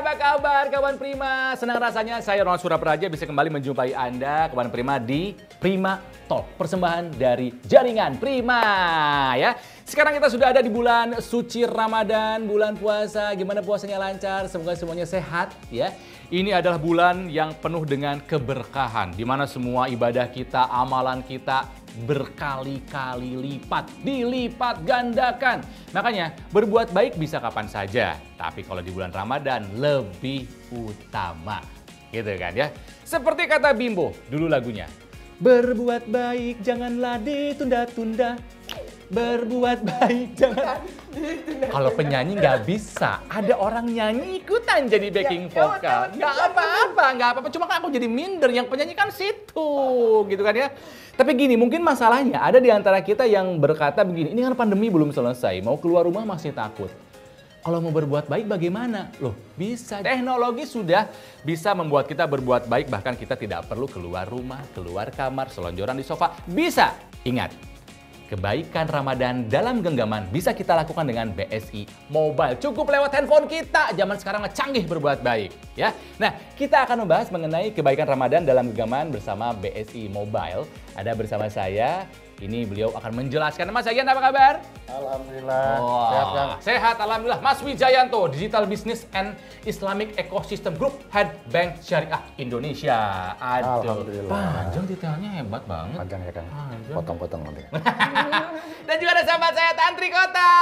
apa kabar kawan Prima? Senang rasanya saya Ronald Surapraja bisa kembali menjumpai Anda kawan Prima di Prima Talk, persembahan dari jaringan Prima ya. Sekarang kita sudah ada di bulan suci Ramadan, bulan puasa. Gimana puasanya lancar? Semoga semuanya sehat ya. Ini adalah bulan yang penuh dengan keberkahan, di mana semua ibadah kita, amalan kita berkali-kali lipat, dilipat gandakan. Makanya berbuat baik bisa kapan saja, tapi kalau di bulan Ramadan lebih utama. Gitu kan ya. Seperti kata Bimbo dulu lagunya. Berbuat baik janganlah ditunda-tunda. Berbuat baik jangan. Kalau penyanyi nggak bisa, ada orang nyanyi ikutan jadi backing vokal. Nggak apa-apa. Cuma kan aku jadi minder, yang penyanyi kan situ, gitu kan ya. Tapi gini, mungkin masalahnya ada di antara kita yang berkata begini, ini kan pandemi belum selesai, mau keluar rumah masih takut. Kalau mau berbuat baik bagaimana? Loh, bisa. Teknologi sudah bisa membuat kita berbuat baik, bahkan kita tidak perlu keluar rumah, keluar kamar, selonjoran di sofa. Bisa. Ingat, kebaikan Ramadan dalam genggaman bisa kita lakukan dengan BSI Mobile. Cukup lewat handphone kita. Zaman sekarang canggih berbuat baik, ya. Nah, kita akan membahas mengenai kebaikan Ramadan dalam genggaman bersama BSI Mobile. Ada bersama saya. Ini beliau akan menjelaskan. Mas Zayan, apa kabar? Alhamdulillah. Sehat, Kang? Sehat, alhamdulillah. Mas Wijayanto, Digital Business and Islamic Ecosystem Group, Head Bank Syariah Indonesia. Aduh, Alhamdulillah. panjang detailnya, hebat banget. Panjang ya kan? Potong-potong nanti. Dan juga ada sahabat saya, Tantri Kota.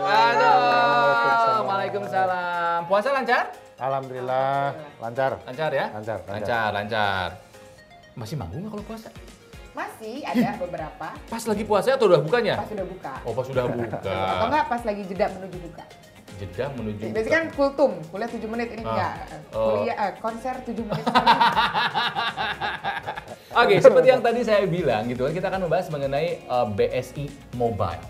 Aduh, Waalaikumsalam. Puasa lancar? Alhamdulillah. Lancar. Lancar ya? Lancar. Masih manggung nggak kalau puasa? Masih ada beberapa. Pas lagi puasa atau udah bukanya? Pas sudah buka. Oh, pas sudah buka. Atau enggak pas lagi jeda menuju buka. Jeda menuju buka. Biasanya kan kultum, kuliah 7 menit ini enggak. Konser 7 menit. Oke, seperti yang tadi saya bilang gitu kan, kita akan membahas mengenai BSI Mobile.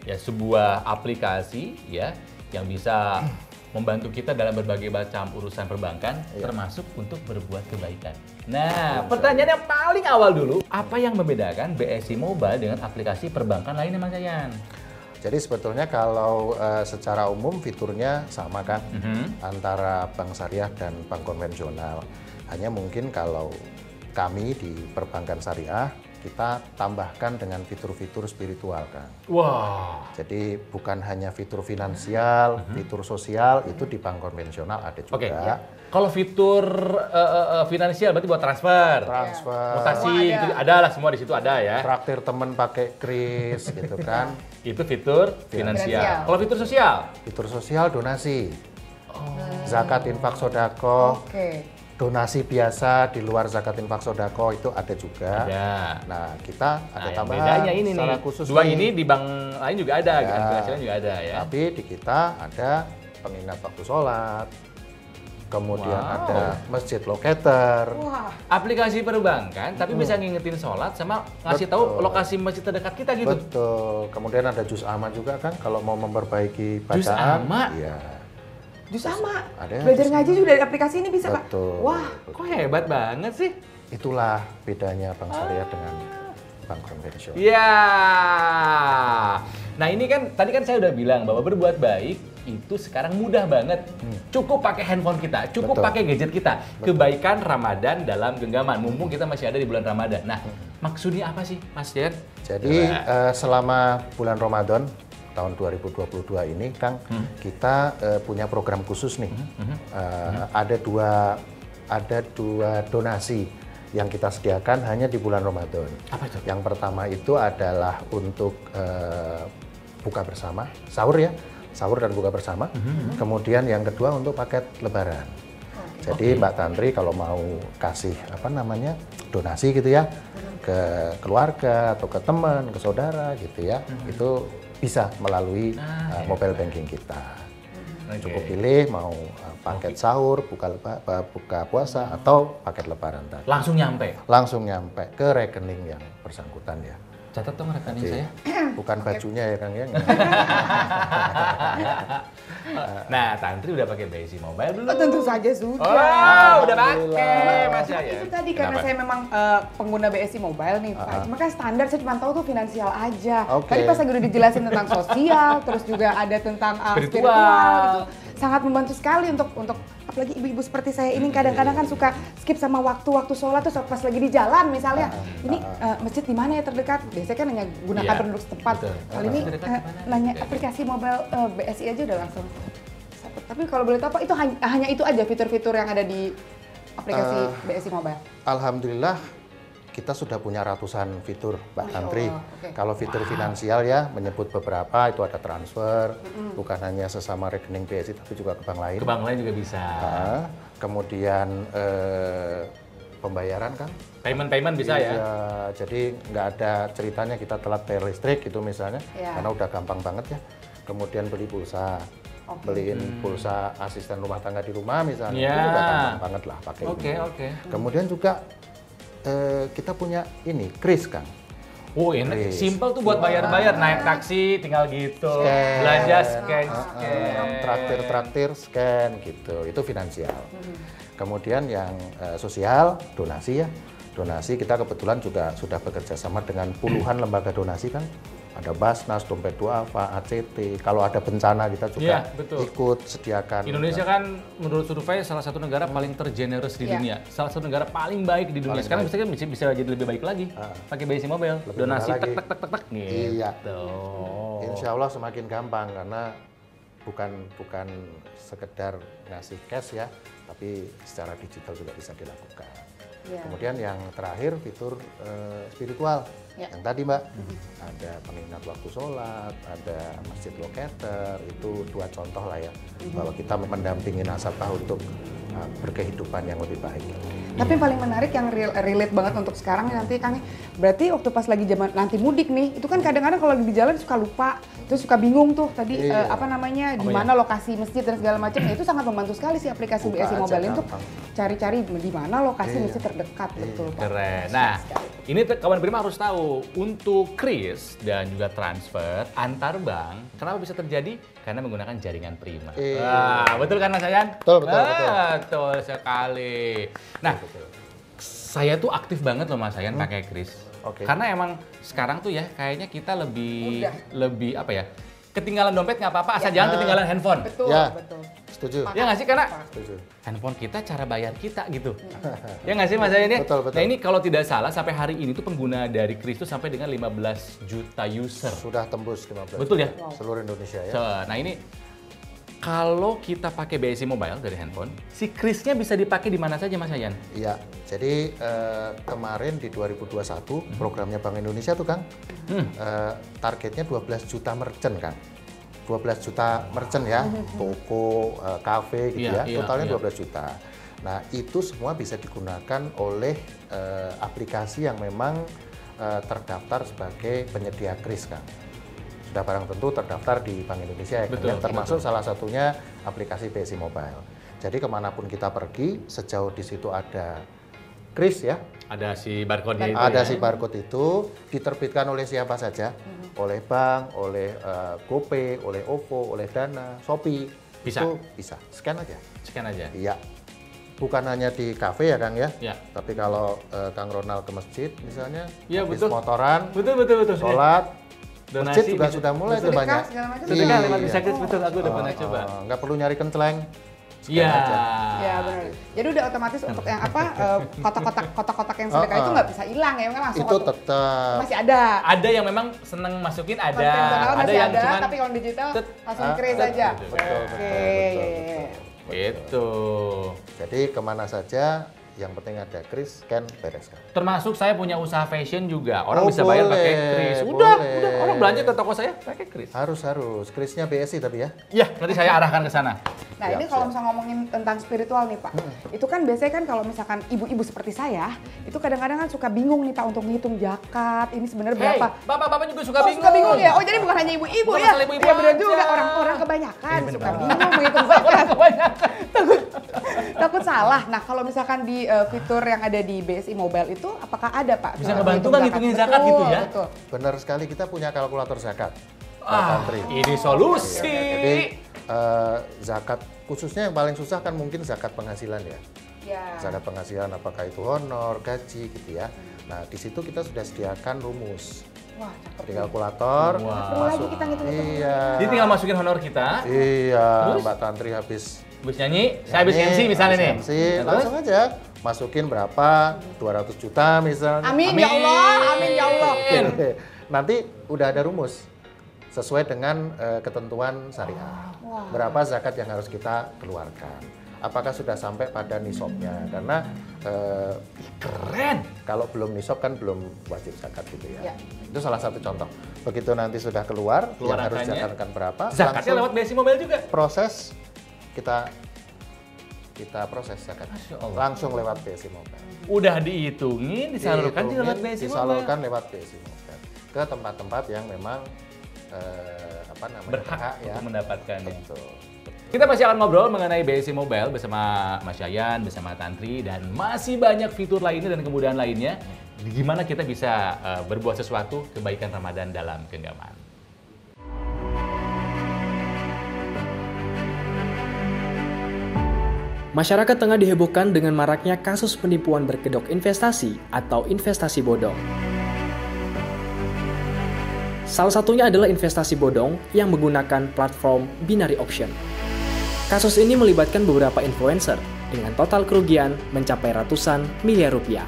Ya, sebuah aplikasi ya yang bisa membantu kita dalam berbagai macam urusan perbankan, termasuk untuk berbuat kebaikan. Nah, pertanyaan yang paling awal dulu, apa yang membedakan BSI Mobile dengan aplikasi perbankan lainnya, Mas Yayan? Jadi sebetulnya kalau secara umum fiturnya sama kan antara bank syariah dan bank konvensional. Hanya mungkin kalau kami di perbankan syariah kita tambahkan dengan fitur-fitur spiritual kan. Wah. Jadi bukan hanya fitur finansial, fitur sosial itu di bank konvensional ada juga. Oke. Kalau fitur finansial berarti buat transfer, mutasi itu ada lah, semua di situ ada ya. Traktir temen pakai kris gitu kan. Itu fitur finansial. Kalau fitur sosial? Fitur sosial donasi. Zakat, infak, sodako. Donasi biasa di luar zakat, infak, sodako itu ada juga. Ada. Nah, kita ada tambahan bedanya ini secara nih. khusus Dua nih. ini di bank lain juga ada, finansial juga ada ya. Tapi di kita ada pengingat waktu sholat, kemudian ada masjid locator. Wah. Aplikasi perbankan, tapi bisa ngingetin sholat sama ngasih tahu lokasi masjid terdekat kita gitu. Betul. Kemudian ada juz amma juga kan kalau mau memperbaiki bacaan. Juz amma? Iya. Jus sama. Ada Belajar juz ngaji amma. juga dari aplikasi ini bisa, Pak. Betul. Wah, Kok hebat banget sih? Itulah bedanya bank syariah dengan bank konvensional. Iya. Nah ini kan, tadi kan saya udah bilang bahwa berbuat baik itu sekarang mudah banget. Cukup pakai handphone kita, cukup Betul. pakai gadget kita. Kebaikan Ramadan dalam genggaman, mumpung kita masih ada di bulan Ramadan. Nah, maksudnya apa sih, Mas Jen? Jadi selama bulan Ramadan tahun 2022 ini, Kang, kita punya program khusus nih. Ada dua donasi yang kita sediakan hanya di bulan Ramadan. Apa itu? Yang pertama itu adalah untuk buka bersama, sahur ya, sahur dan buka bersama. Kemudian yang kedua untuk paket Lebaran. Jadi Mbak Tantri kalau mau kasih donasi gitu ya ke keluarga atau ke teman, ke saudara gitu ya, itu bisa melalui mobile banking kita. Cukup pilih mau paket sahur, buka puasa atau paket Lebaran tadi. Langsung nyampe? Langsung nyampe ke rekening yang bersangkutan ya. Catat dong rekening saya. Bukan bajunya ya Kang ya. Nah, Tantri udah pakai BSI Mobile belum? Oh, tentu saja sudah. Oh, udah pakai Mas Cuma ya. itu tadi karena Kenapa? saya memang pengguna BSI Mobile nih Pak. Cuma kan standar saya cuma tahu tuh finansial aja. Oke. Tadi pas lagi udah dijelasin tentang sosial, terus juga ada tentang Spiritual. spiritual gitu. Sangat membantu sekali untuk apalagi ibu-ibu seperti saya ini kadang-kadang kan suka skip sama waktu sholat tuh pas lagi di jalan misalnya. Ini masjid di mana ya terdekat? Biasanya kan hanya gunakan Iya, penduduk setempat. betul. Kali ini Terdekat di mana? nanya Oke. aplikasi mobile BSI aja udah langsung. Tapi kalau boleh tahu Pak, itu hanya itu aja fitur-fitur yang ada di aplikasi BSI Mobile? Alhamdulillah kita sudah punya ratusan fitur Mbak Masya Tantri. Allah, oke. Kalau fitur finansial ya menyebut beberapa, itu ada transfer, bukan hanya sesama rekening BSI tapi juga ke bank lain. Ke bank lain juga bisa. Kemudian pembayaran kan? Payment bisa ya? Iya, jadi nggak ada ceritanya kita telat bayar listrik gitu misalnya, Iya. karena udah gampang banget ya. Kemudian beli pulsa, beliin pulsa asisten rumah tangga di rumah misalnya, Iya. itu udah gampang banget lah pakai Oke, ini. oke. Kemudian juga kita punya ini, kris Kang. Oh, enak. Kris. Simple tuh buat bayar-bayar. Naik taksi tinggal gitu. Scan. Belanja scan. Traktir scan gitu, itu finansial. Kemudian yang sosial, donasi ya. Donasi kita kebetulan juga sudah bekerja sama dengan puluhan lembaga donasi kan. Ada Basnas, Dompet Duafa, ACT. Kalau ada bencana kita juga Iya, betul. ikut sediakan. Indonesia kan menurut survei salah satu negara paling tergenerous di Iya. dunia. Salah satu negara paling baik di dunia. Paling Sekarang baik. bisa jadi lebih baik lagi. Pakai BSI Mobile. Lebih Donasi mudah tek lagi. tek tek tek tek gitu. Iya. Oh. Insya Allah semakin gampang karena bukan sekedar ngasih cash ya, tapi secara digital juga bisa dilakukan. Iya. Kemudian yang terakhir fitur spiritual. Ya. Yang tadi Mbak, ada pengingat waktu sholat, ada masjid locator, itu dua contoh lah ya, bahwa kita mendampingi nasabah untuk berkehidupan yang lebih baik. Tapi yang paling menarik yang relate banget untuk sekarang nih nanti Kang, berarti waktu pas lagi zaman nanti mudik nih, itu kan kadang-kadang kalau lagi di jalan suka lupa, terus suka bingung tuh tadi Iya. di mana lokasi masjid dan segala macam. Ya itu sangat membantu sekali sih aplikasi Buka BSI aja Mobile ini untuk gampang. cari-cari di mana lokasi Iya. masjid terdekat betul Pak. Keren. Nah, ini kawan Prima harus tahu untuk kris dan juga transfer antar bank, kenapa bisa terjadi? Karena menggunakan jaringan Prima. Wah, betul kan Mas Ayan? Betul, betul, betul. Betul sekali. Nah, saya tuh aktif banget loh Mas Ayan pakai kris. Oke. Karena emang sekarang tuh ya kayaknya kita Mudah. lebih apa ya? Ketinggalan dompet nggak apa-apa, asal jangan ketinggalan handphone. Betul, Ya. betul. Setuju? Ya nggak sih? Karena Setuju. handphone kita cara bayar kita gitu. Ya nggak sih Mas Ayan ya? Betul, betul. Nah ini kalau tidak salah sampai hari ini tuh pengguna dari kris tuh sampai dengan 15 juta user. Sudah tembus 15. Betul ya? Seluruh Indonesia ya. Nah ini kalau kita pakai BSI Mobile dari handphone, si krisnya bisa dipakai di mana saja Mas Ayan? Iya, jadi kemarin di 2021 programnya Bank Indonesia tuh Kang, targetnya 12 juta merchant kan. 12 juta merchant ya, toko, kafe gitu Iya, ya, iya, totalnya iya. 12 juta. Nah itu semua bisa digunakan oleh aplikasi yang memang terdaftar sebagai penyedia kris Kang. Sudah barang tentu terdaftar di Bank Indonesia ya, Kang, Betul, ya, termasuk salah satunya aplikasi BSI Mobile. Jadi kemanapun kita pergi, sejauh di situ ada kris ya, Ada si barcode-nya itu ada ya? si barcode itu diterbitkan oleh siapa saja, oleh bank, oleh GoPay, oleh OVO, oleh Dana, Shopee, Bisa? itu bisa, scan aja. Scan aja. Iya, bukan hanya di kafe ya Kang ya, Ya. tapi kalau Kang Ronald ke masjid misalnya, Iya, habis betul. motoran, Betul. sholat, Donasi masjid juga gitu. sudah mulai tuh Sedekah, banyak. segala macam. Sedekah Iya. lewat bisa kris, betul. Aku udah pernah coba. Nggak perlu nyari kenceleng. scan Iya. aja. Ya benar. Jadi udah otomatis untuk yang apa kotak-kotak yang sedekah itu nggak bisa hilang ya, memang langsung Itu tetap masih ada. Ada yang memang seneng masukin, ada. Konvensional Ada masih yang ada, cuman tapi kalau digital tet, langsung kris aja. betul, Oke. gitu. Jadi kemana saja, yang penting ada kris, scan, beres Kang. Termasuk saya punya usaha fashion juga. Orang Oh, bisa bayar boleh, pakai kris. Udah. boleh. Orang belanja ke toko saya pakai kris. Harus, krisnya BSI tapi ya. Iya, nanti saya arahkan ke sana. Nah Siap, ini kalau siap. misalnya ngomongin tentang spiritual nih Pak, itu kan biasanya kan kalau misalkan ibu-ibu seperti saya, itu kadang-kadang kan suka bingung nih Pak untuk menghitung zakat, ini sebenarnya Hey, berapa. bapak-bapak juga suka Oh, bingung. suka bingung ya? Oh jadi bukan hanya ibu-ibu Bukan ya? masalah ibu-ibu Iya benar aja. juga, orang-orang kebanyakan Iya, bener suka banget. bingung menghitung zakat. Kebanyakan. Takut salah. Nah, kalau misalkan di fitur yang ada di BSI Mobile itu apakah ada, Pak? Bisa ngebantu nggak ngitungin zakat gitu ya? Betul. Benar sekali, kita punya kalkulator zakat. Tantri. Ini solusi. Jadi zakat khususnya yang paling susah kan mungkin zakat penghasilan ya. Zakat penghasilan apakah itu honor, gaji gitu ya. Nah, di situ kita sudah sediakan rumus. Wah, cakep. Di kalkulator, Perlu lagi kita ngitung-ngitung. iya. Jadi tinggal masukin honor kita. Iya, Terus? Mbak Tantri habis Nyanyi, saya habis MC misalnya nih. MC, langsung aja masukin berapa? 200 juta misalnya. Amin, ya Allah, amin ya Allah. Nanti udah ada rumus sesuai dengan ketentuan syariah. Berapa zakat yang harus kita keluarkan? Apakah sudah sampai pada nisabnya? Karena Keren. kalau belum nisab kan belum wajib zakat gitu ya. Ya. Itu salah satu contoh. Begitu nanti sudah keluar yang harus angkanya. zakatkan berapa? Zakatnya langsung lewat BSI Mobile juga. proses kita proses zakat. Masya Allah. Langsung lewat BSI Mobile. Udah dihitungin, disalurkan juga lewat BSI Mobile. Disalurkan lewat BSI Mobile ke tempat-tempat yang memang Berhak ya. untuk mendapatkannya. Betul. Kita masih akan ngobrol mengenai BSI Mobile bersama Mas Yayan, bersama Tantri, dan masih banyak fitur lainnya dan kemudahan lainnya. Gimana kita bisa berbuat sesuatu kebaikan Ramadan dalam genggaman. Masyarakat tengah dihebohkan dengan maraknya kasus penipuan berkedok investasi atau investasi bodong. Salah satunya adalah investasi bodong yang menggunakan platform binary option. Kasus ini melibatkan beberapa influencer dengan total kerugian mencapai ratusan miliar rupiah.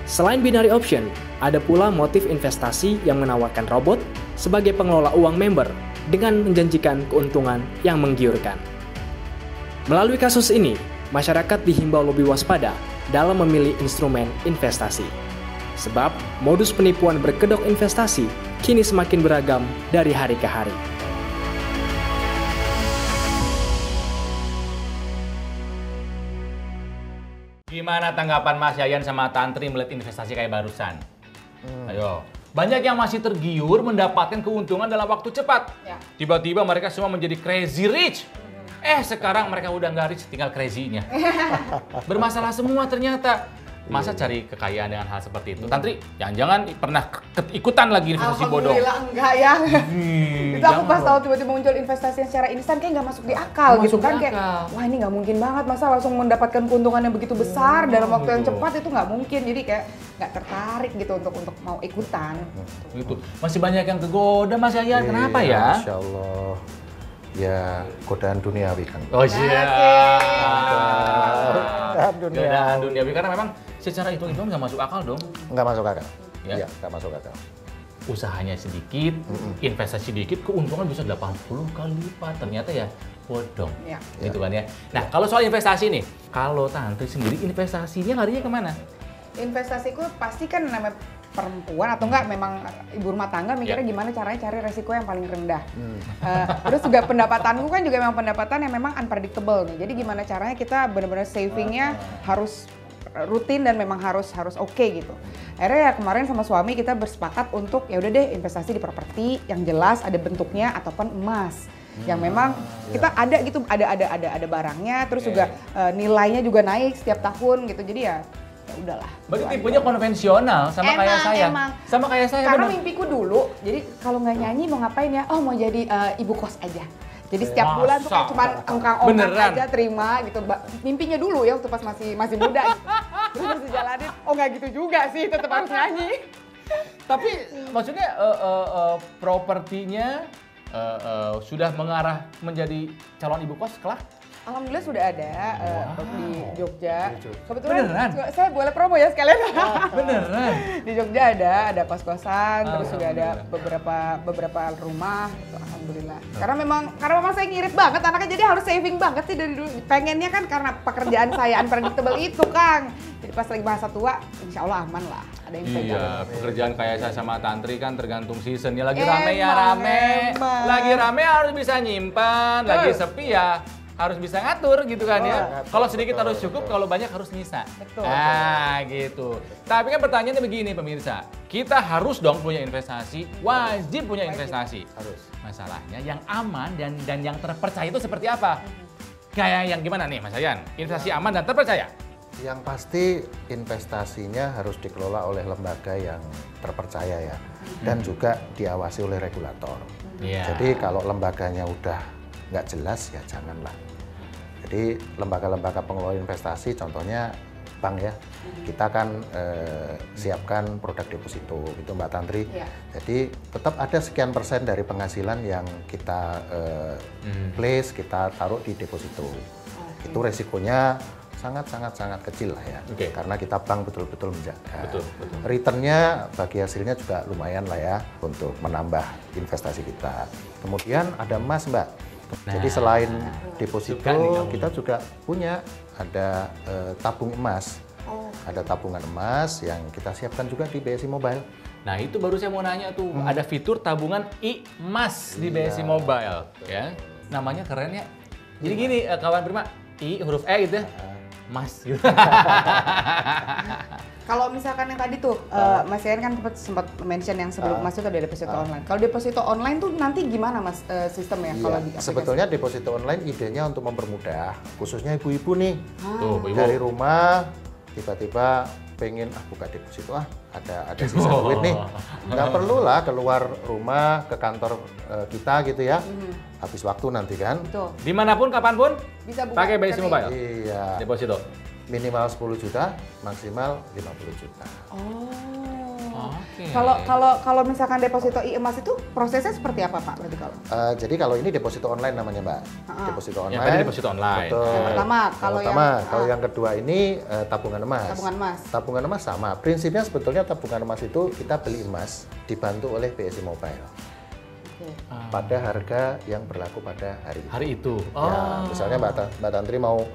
Selain binary option, ada pula motif investasi yang menawarkan robot sebagai pengelola uang member dengan menjanjikan keuntungan yang menggiurkan. Melalui kasus ini, masyarakat dihimbau lebih waspada dalam memilih instrumen investasi. Sebab modus penipuan berkedok investasi kini semakin beragam dari hari ke hari. Gimana tanggapan Mas Yayan sama Tantri melihat investasi kayak barusan? Ayo. Banyak yang masih tergiur mendapatkan keuntungan dalam waktu cepat. Ya. Tiba-tiba mereka semua menjadi crazy rich. Sekarang mereka udah nggak rich, tinggal crazy-nya. Bermasalah semua ternyata. Masa cari kekayaan dengan hal seperti itu? Tantri, jangan-jangan pernah ikutan lagi investasi bodong. Alhamdulillah enggak ya. Itu aku pas jangan tahu tiba-tiba muncul investasi yang secara instan kayak nggak masuk di akal Nggak gitu masuk kan, di kayak akal. wah ini nggak mungkin banget, masa langsung mendapatkan keuntungan yang begitu besar dalam waktu yang gitu. cepat, itu nggak mungkin. Jadi kayak nggak tertarik gitu untuk mau ikutan. Gitu. Masih banyak yang kegoda Mas Yayan, kenapa Iya, ya? Masya Allah. Ya, godaan duniawi kan. Oh iya. Godaan duniawi. Godaan duniawi, karena memang secara hitung-hitung nggak masuk akal dong. Nggak masuk akal. Ya. Iya, nggak masuk akal. Usahanya sedikit, investasi sedikit, keuntungan bisa 80 kali lipat. Ternyata ya bodong. Ya. Gitu kan ya. Nah, kalau soal investasi nih, kalau Tantri sendiri investasinya larinya kemana? Investasiku pasti kan namanya perempuan atau enggak memang ibu rumah tangga mikirnya gimana caranya cari resiko yang paling rendah. Terus juga pendapatanku kan juga memang pendapatan yang memang unpredictable nih. Jadi gimana caranya kita benar-benar savingnya harus rutin dan memang harus oke gitu. Akhirnya ya kemarin sama suami kita bersepakat untuk ya udah deh investasi di properti yang jelas ada bentuknya ataupun emas. Yang memang kita ada gitu, ada barangnya, terus juga nilainya juga naik setiap tahun gitu. Jadi ya udahlah. Berarti tipenya konvensional sama kayak saya. Emang. Sama kayak saya. Karena bener. mimpiku dulu, jadi kalau nggak nyanyi mau ngapain ya? Oh mau jadi ibu kos aja. Jadi setiap Masa? bulan tuh kayak cuma ongkang-ongkang Beneran? aja terima gitu. Mimpinya dulu ya waktu pas masih muda. Terus pas dijalanin, oh nggak gitu juga sih, tetap harus nyanyi. Tapi maksudnya propertinya sudah mengarah menjadi calon ibu kos kelak? Alhamdulillah sudah ada di Jogja. Kebetulan Beneran? saya boleh promo ya sekalian. Beneran? Di Jogja ada kos-kosan, terus juga ada beberapa rumah. Gitu, alhamdulillah. Karena memang saya ngirit banget anaknya, jadi harus saving banget sih dari dulu. Pengennya kan karena pekerjaan saya unpredictable itu, Kang. Jadi pas lagi bahasa tua, insya Allah aman lah. Ada yang pegang. Iya, pekerjaan kayak saya sama Tantri kan tergantung seasonnya. Lagi Emang, rame ya rame. emang. Lagi rame harus bisa nyimpan, lagi sepi ya harus bisa ngatur gitu kan ya. Kalau sedikit harus cukup, kalau banyak harus nyisa. Betul. Gitu. Tapi kan pertanyaannya begini pemirsa, kita harus dong punya investasi, wajib punya investasi. Harus. Masalahnya yang aman dan yang terpercaya itu seperti apa? kayak yang gimana nih Mas Yayan? Investasi aman dan terpercaya? Yang pasti investasinya harus dikelola oleh lembaga yang terpercaya ya, dan juga diawasi oleh regulator. Iya. Jadi kalau lembaganya udah nggak jelas ya janganlah. Jadi lembaga-lembaga pengelola investasi, contohnya bank ya, kita kan siapkan produk deposito gitu Mbak Tantri. Iya. Jadi tetap ada sekian persen dari penghasilan yang kita place, kita taruh di deposito. Itu resikonya sangat kecil lah ya, karena kita bank betul-betul menjaga. Returnnya bagi hasilnya juga lumayan lah ya untuk menambah investasi kita. Kemudian ada emas Mbak. Jadi selain deposito kita juga punya ada tabung emas. Ada tabungan emas yang kita siapkan juga di BSI Mobile. Nah itu baru saya mau nanya tuh, ada fitur tabungan emas di BSI Mobile, ya. Namanya keren ya. Jadi gini, kawan Prima, I huruf E gitu ya, Mas. Gitu. Kalau misalkan yang tadi tuh, Mas Yayan kan sempat mention yang sebelum Mas itu ada deposito online. Kalau deposito online tuh nanti gimana Mas sistemnya? Iya, Kalau di aplikasi? sebetulnya deposito online idenya untuk mempermudah, khususnya ibu-ibu nih. Tuh, ibu. Dari rumah tiba-tiba pengen buka deposito ada sisa duit nih, nggak perlu lah keluar rumah ke kantor kita gitu ya, habis waktu nanti kan. Betul. Dimanapun, kapanpun, Bisa buka pakai BSI Mobile. Iya, Deposito. minimal 10 juta, maksimal 50 juta. Oke. Kalau misalkan deposito emas itu prosesnya seperti apa Pak? Berarti kalau Jadi kalau ini deposito online namanya Mbak, deposito Yang online. tadi deposito online. Betul. Yang pertama, Kalau yang kedua ini tabungan emas. tabungan emas. Tabungan emas sama. Prinsipnya sebetulnya tabungan emas itu kita beli emas dibantu oleh BSI Mobile pada harga yang berlaku pada hari itu. Hari itu. Ya, misalnya Mbak Tantri mau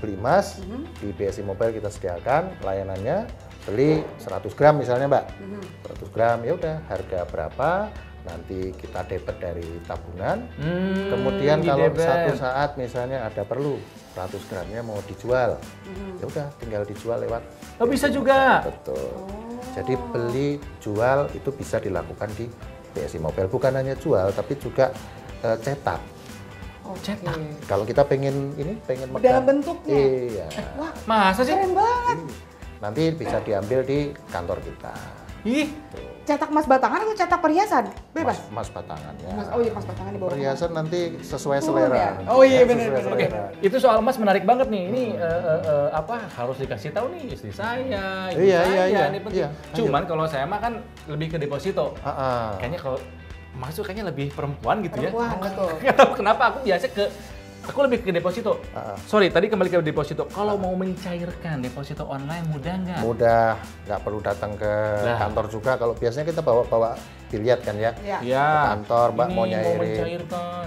beli emas di BSI Mobile, kita sediakan layanannya, beli 100 gram misalnya Mbak, 100 gram ya udah harga berapa nanti kita debit dari tabungan. Kemudian kalau satu saat misalnya ada perlu 100 gramnya mau dijual, ya udah tinggal dijual lewat. Oh, bisa juga. Betul. Jadi beli jual itu bisa dilakukan di BSI Mobile, bukan hanya jual tapi juga cetak. Cetak. Kalau kita pengen megang Dalam bentuknya? Iya. Wah, Masa sih? keren banget. Nanti bisa diambil di kantor kita. Ih, Cetak emas batangan atau cetak perhiasan? Bebas. Mas batangannya. Oh iya, emas batangan di bawah. Perhiasan nanti sesuai Ya? selera. Oh iya, benar, Sesuai benar. oke. selera. Itu soal emas menarik banget nih. Ini harus dikasih tahu nih istri saya, ibu Iya, saya. iya. Ini penting. Iya, Cuman kalau saya mah kan lebih ke deposito. Ah. Kayaknya kalau masuk kayaknya lebih perempuan gitu Perempuan, ya. betul. Nggak tahu kenapa aku lebih ke deposito. Sorry, tadi kembali ke deposito. Kalau mau mencairkan deposito online mudah nggak? Mudah, nggak perlu datang ke Lah. kantor juga. Kalau biasanya kita bawa biliat kan ya. Iya. Ya. Ke kantor, Mbak Ini mau nyairin. mencairkan.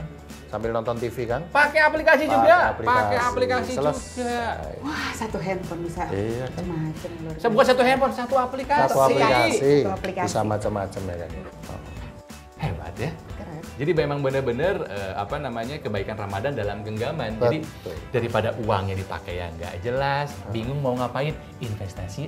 Sambil nonton TV kan. Pakai aplikasi juga. Pakai aplikasi Selesai. juga. Wah, satu handphone bisa Iya kan. macam-macam. luar Saya bukan satu handphone, satu aplikasi. Satu aplikasi, Satu aplikasi. bisa macam-macam ya kan. Hebat ya. Keren. Jadi memang benar-benar kebaikan Ramadan dalam genggaman. Jadi Betul. daripada uangnya dipakai yang nggak jelas, bingung mau ngapain, investasi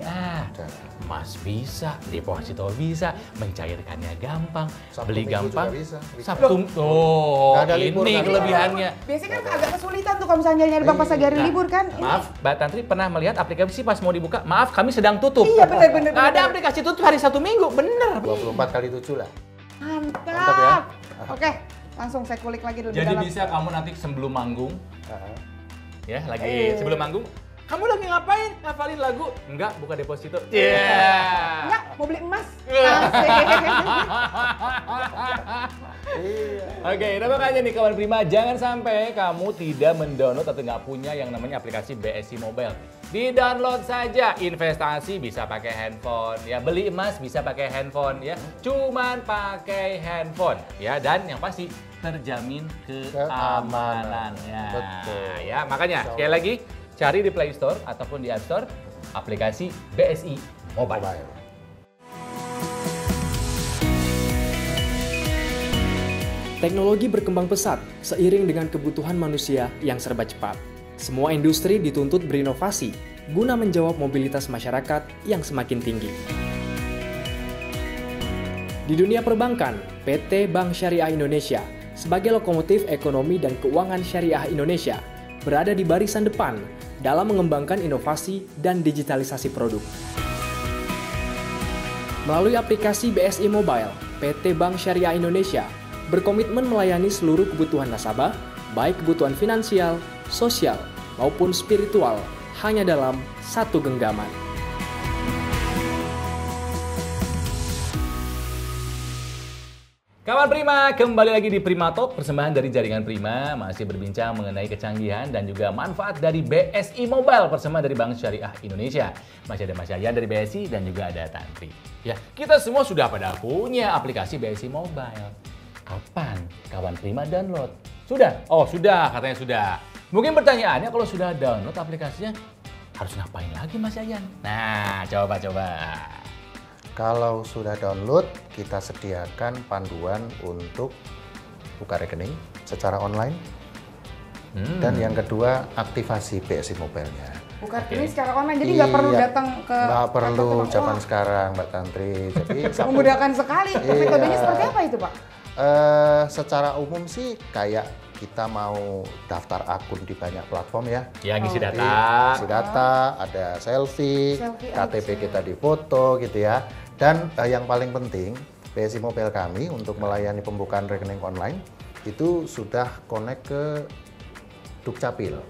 emas bisa, deposito bisa, mencairkannya gampang, Sabtu beli Minggu gampang. juga bisa. Sabtu, Nggak ada libur, ini kan? kelebihannya. Biasanya kan agak kesulitan tuh kalau misalnya nyari bank pas lagi hari Nah, libur kan. Ini- Maaf, Mbak Tantri pernah melihat aplikasi pas mau dibuka, maaf kami sedang tutup. Iya, benar-benar. Ada aplikasi tutup hari Sabtu Minggu, bener. 24 kali 7 lah. Mantap. Mantap ya. Oke, langsung saya kulik lagi dulu Jadi dalam. bisa kamu nanti sebelum manggung, Ah. ya lagi sebelum manggung, kamu lagi ngapain? Ngafalin lagu? Enggak, buka deposito. Iya. Enggak, mau beli emas. Iya. Asik. Oke, nah makanya nih kawan Prima, jangan sampai kamu tidak mendownload atau nggak punya yang namanya aplikasi BSI Mobile. Di-download saja, investasi bisa pakai handphone, ya beli emas bisa pakai handphone, ya cuman pakai handphone, ya dan yang pasti terjamin keamanannya. Betul. Ya makanya sekali lagi cari di Play Store ataupun di App Store aplikasi BSI Mobile. Teknologi berkembang pesat seiring dengan kebutuhan manusia yang serba cepat. Semua industri dituntut berinovasi guna menjawab mobilitas masyarakat yang semakin tinggi. Di dunia perbankan, PT Bank Syariah Indonesia sebagai lokomotif ekonomi dan keuangan syariah Indonesia berada di barisan depan dalam mengembangkan inovasi dan digitalisasi produk. Melalui aplikasi BSI Mobile, PT Bank Syariah Indonesia berkomitmen melayani seluruh kebutuhan nasabah, baik kebutuhan finansial, sosial, maupun spiritual, hanya dalam satu genggaman. Kawan Prima, kembali lagi di Prima Talk, persembahan dari jaringan Prima, masih berbincang mengenai kecanggihan dan juga manfaat dari BSI Mobile, persembahan dari Bank Syariah Indonesia. Masih ada Mas Yayan dari BSI dan juga ada Tantri. Ya, kita semua sudah pada punya aplikasi BSI Mobile. Kapan kawan Prima download? Sudah? Oh, sudah, katanya sudah. Mungkin pertanyaannya, kalau sudah download aplikasinya, harus ngapain lagi Mas Yayan? Nah, coba. Kalau sudah download, kita sediakan panduan untuk buka rekening secara online. Dan yang kedua, aktivasi BSI Mobile-nya. Buka rekening secara online, jadi nggak perlu datang ke... Nggak perlu kantor. zaman sekarang, Mbak Tantri. Jadi Memudahkan sekali. Iya. Metodenya seperti apa itu, Pak? Secara umum sih kayak kita mau daftar akun di banyak platform ya. Ya, ngisi Jadi, data. ngisi data, ada selfie, KTP aja. kita difoto gitu ya. Dan yang paling penting, BSI Mobile kami untuk melayani pembukaan rekening online itu sudah connect ke Dukcapil.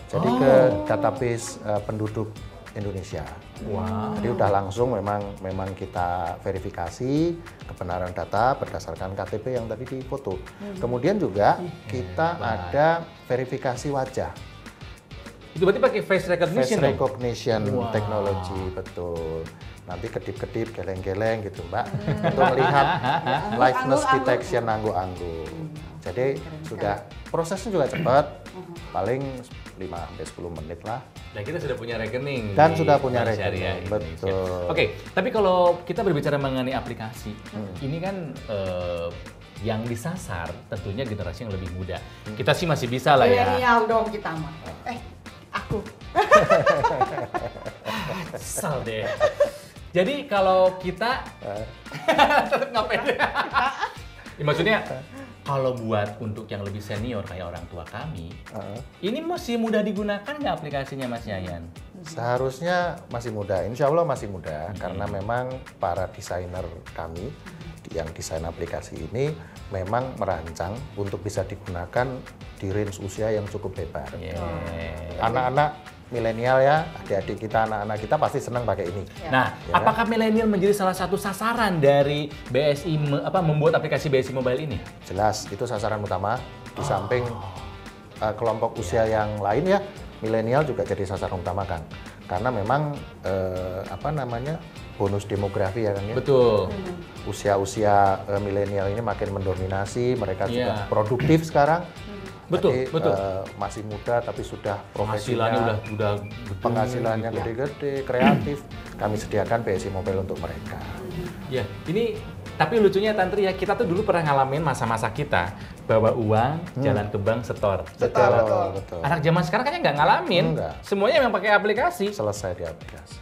Jadi ke database penduduk Indonesia. Wow. Jadi udah langsung memang kita verifikasi kebenaran data berdasarkan KTP yang tadi difoto. Kemudian juga kita ada verifikasi wajah. Itu berarti pakai face recognition Face dong? recognition Wow. technology, betul. Nanti kedip-kedip, geleng-geleng gitu Mbak, untuk melihat liveness detection anggu-anggu. Jadi sudah, prosesnya juga cepat, paling 5-10 menit lah. Dan kita sudah punya rekening. Dan di sudah punya Bank rekening, Syariah Indonesia. betul. Oke, tapi kalau kita berbicara mengenai aplikasi, ini kan yang disasar tentunya generasi yang lebih muda. Kita sih masih bisa lah ya. Milenial dong kita mah. Aku. Kesel deh. Jadi kalau kita tetap ngapain? Ya, maksudnya kalau buat untuk yang lebih senior kayak orang tua kami, ini masih mudah digunakan nggak aplikasinya Mas Yayan? Seharusnya masih mudah, insya Allah masih mudah, karena memang para desainer kami yang desain aplikasi ini memang merancang untuk bisa digunakan di range usia yang cukup lebar. Anak-anak milenial ya, adik-adik kita, anak-anak kita pasti senang pakai ini. Nah, Ya. apakah milenial menjadi salah satu sasaran dari BSI membuat aplikasi BSI Mobile ini? Jelas, itu sasaran utama. Di samping kelompok usia yang lain ya, milenial juga jadi sasaran utama kan. Karena memang bonus demografi ya kan ya. Betul. Usia-usia milenial ini makin mendominasi, mereka juga Iya. produktif sekarang. Betul, Jadi, betul. masih muda tapi sudah Penghasilannya profesinya, udah gede, penghasilannya gitu. gede-gede, kreatif. Kami sediakan BSI Mobile untuk mereka. Ya, ini tapi lucunya Tantri ya, kita tuh dulu pernah ngalamin masa-masa kita bawa uang, jalan ke bank, setor. Betul. Anak zaman sekarang kayaknya nggak ngalamin. Enggak. Semuanya memang pakai aplikasi. Selesai di aplikasi.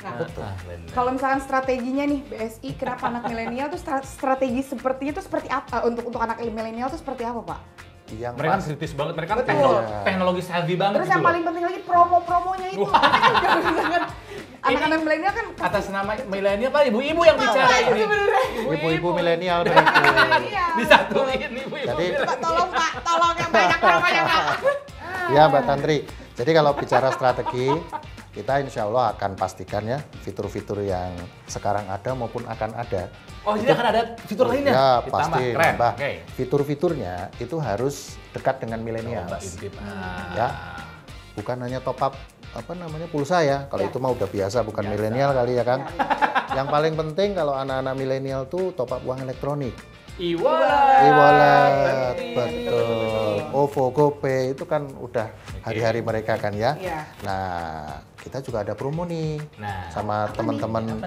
Nah, Benar. kalau misalkan strateginya nih BSI, kenapa anak milenial tuh strategi sepertinya tuh seperti apa? Untuk anak milenial tuh seperti apa, Pak? Yang Mereka kan pas- kritis banget, mereka kan Betul. teknologi savvy banget Terus gitu yang loh. paling penting lagi promo-promonya itu. Kalau misalkan anak-anak milenial kan Atas nama milenial Pak, ibu-ibu yang bicara ini. ibu-ibu milenial berikut. Iya. Disatuin ibu-ibu. Jadi Pak, tolong Pak, tolong yang banyak promonya Pak. ya Mbak Tantri. Jadi kalau bicara strategi, kita insya Allah akan pastikan ya fitur-fitur yang sekarang ada maupun akan ada. Oh, jadi akan ada fitur lainnya? Ya Ditambah, pasti keren. nambah. Oke. Fitur-fiturnya itu harus dekat dengan milenial. Coba intip. Ya, bukan hanya top up pulsa ya. Kalau itu mah udah biasa, bukan milenial kali ya kan. Yang paling penting kalau anak-anak milenial tuh top up uang elektronik. E-wallet, betul. OVO, GoPay itu kan udah hari-hari mereka kan ya. Iya. Nah, kita juga ada promo nih Nah, sama teman-teman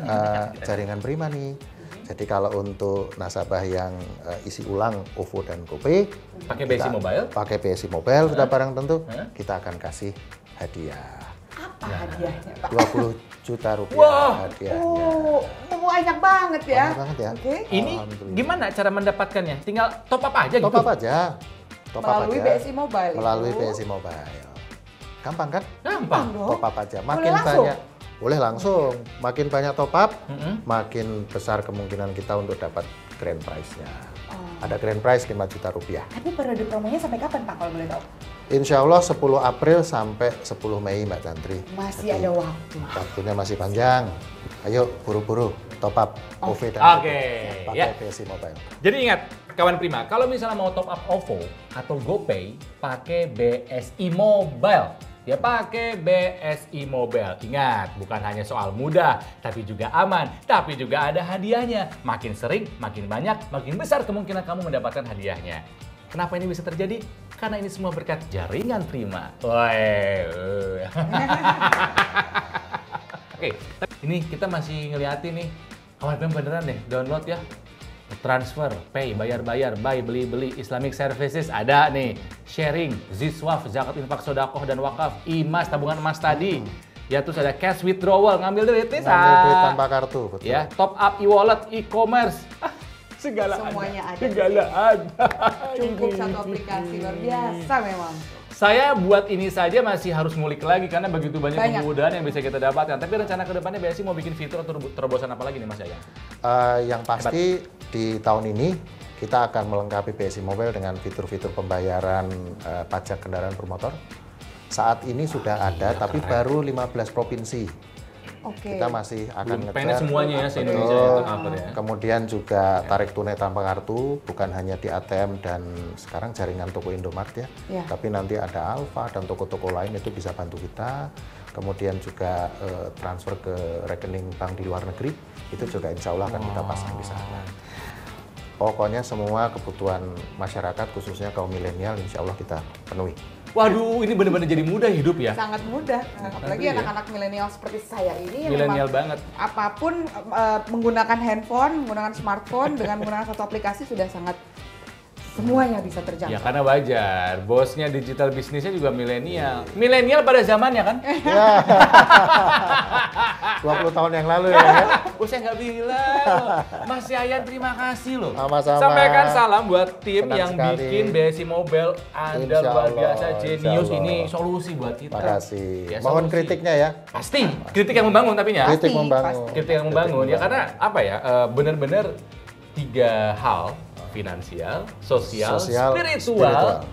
jaringan Prima nih. Jadi kalau untuk nasabah yang isi ulang OVO dan GoPay, pakai BSI Mobile? pakai BSI Mobile sudah barang tentu, kita akan kasih hadiah. Apa hadiahnya, Pak? 20 juta rupiah Wah. hadiahnya. Banyak banget ya. Banyak banget ya. Oke. Ini Alhamdulillah. gimana cara mendapatkannya? Tinggal top up aja Top gitu? up aja. Top up Melalui aja. BSI Mobile. Melalui itu. BSI Mobile. Gampang kan? Gampang. Top up aja. Boleh Makin langsung? banyak, boleh langsung. Makin banyak top up, makin besar kemungkinan kita untuk dapat grand prize-nya. Ada grand prize 5 juta rupiah. Tapi periode promonya sampai kapan Pak kalau boleh tahu? Insya Allah 10 April sampai 10 Mei Mbak Tantri. Masih ada waktu. Waktunya masih panjang. Ayo buru-buru top up OVO dan Oke, pakai ya. BSI Mobile. Jadi ingat, kawan Prima, kalau misalnya mau top up OVO atau GoPay, pakai BSI Mobile. Ya pakai BSI Mobile. Ingat, bukan hanya soal mudah, tapi juga aman, tapi juga ada hadiahnya. Makin sering, makin banyak, makin besar kemungkinan kamu mendapatkan hadiahnya. Kenapa ini bisa terjadi? Karena ini semua berkat jaringan Prima. Oke, ini kita masih ngeliatin nih. Kawan Prima beneran deh, download ya. Transfer, pay, bayar-bayar, buy, beli-beli, Islamic Services ada nih. Sharing, Ziswaf, zakat infak sodakoh dan wakaf, IMAS, tabungan emas tadi. Ya terus ada cash withdrawal, ngambil duit bisa. Ngambil duit tanpa kartu, betul. Ya, top up e-wallet, e-commerce. Segala Semuanya ada. Segala ada. Cukup Ini. satu aplikasi, luar biasa memang. Saya buat ini saja masih harus ngulik lagi karena begitu banyak kemudahan yang bisa kita dapatkan. Tapi rencana ke depannya BSI mau bikin fitur atau terobosan apa lagi nih Mas Yayan? Yang pasti di tahun ini kita akan melengkapi BSI Mobile dengan fitur-fitur pembayaran pajak kendaraan bermotor. Saat ini sudah ada, tapi baru 15 provinsi. Oke. Kita masih akan Pengennya ngejar. semuanya ya, se-Indonesia Betul. ya, cover ya. Kemudian juga tarik tunai tanpa kartu, bukan hanya di ATM dan sekarang jaringan toko Indomart ya. Ya. Tapi nanti ada Alfa dan toko-toko lain itu bisa bantu kita. Kemudian juga transfer ke rekening bank di luar negeri, itu juga insya Allah akan kita pasang di sana. Pokoknya semua kebutuhan masyarakat, khususnya kaum milenial, insya Allah kita penuhi. Waduh, ini benar-benar jadi mudah hidup ya. Sangat mudah. Apalagi ya. anak-anak milenial seperti saya ini yang Milenial memang banget. apapun menggunakan handphone, menggunakan smartphone dengan menggunakan satu aplikasi sudah sangat semuanya bisa terjangkau. Ya karena wajar, bosnya digital bisnisnya juga milenial. Milenial pada zamannya kan? 20 tahun yang lalu ya. Saya nggak bilang. Mas Yayan terima kasih loh. Sama-sama. Sampaikan salam buat tim Senang yang sekali. bikin BSI Mobile. Anda Insya luar Allah, biasa, insya jenius Allah. ini solusi buat kita. Terima kasih. Ya, Mohon solusi. kritiknya ya. Pasti, kritik yang membangun tapi ya. Kritik Pasti, membangun. pasti. Kritik yang membangun ya karena apa ya? Benar-benar 3 hal, finansial, sosial, spiritual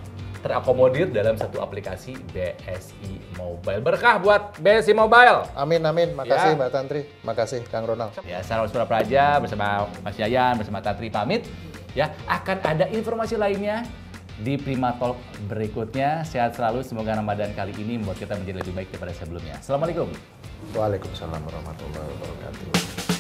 terakomodir dalam satu aplikasi BSI Mobile. Berkah buat BSI Mobile. Amin, amin. Makasih Ya. Mbak Tantri. Makasih Kang Ronald. Ya, saya Ronald Surapraja bersama Mas Yayan, bersama Tantri pamit. Ya, akan ada informasi lainnya di Prima Talk berikutnya. Sehat selalu, semoga Ramadan kali ini membuat kita menjadi lebih baik daripada sebelumnya. Assalamualaikum. Waalaikumsalam warahmatullahi wabarakatuh.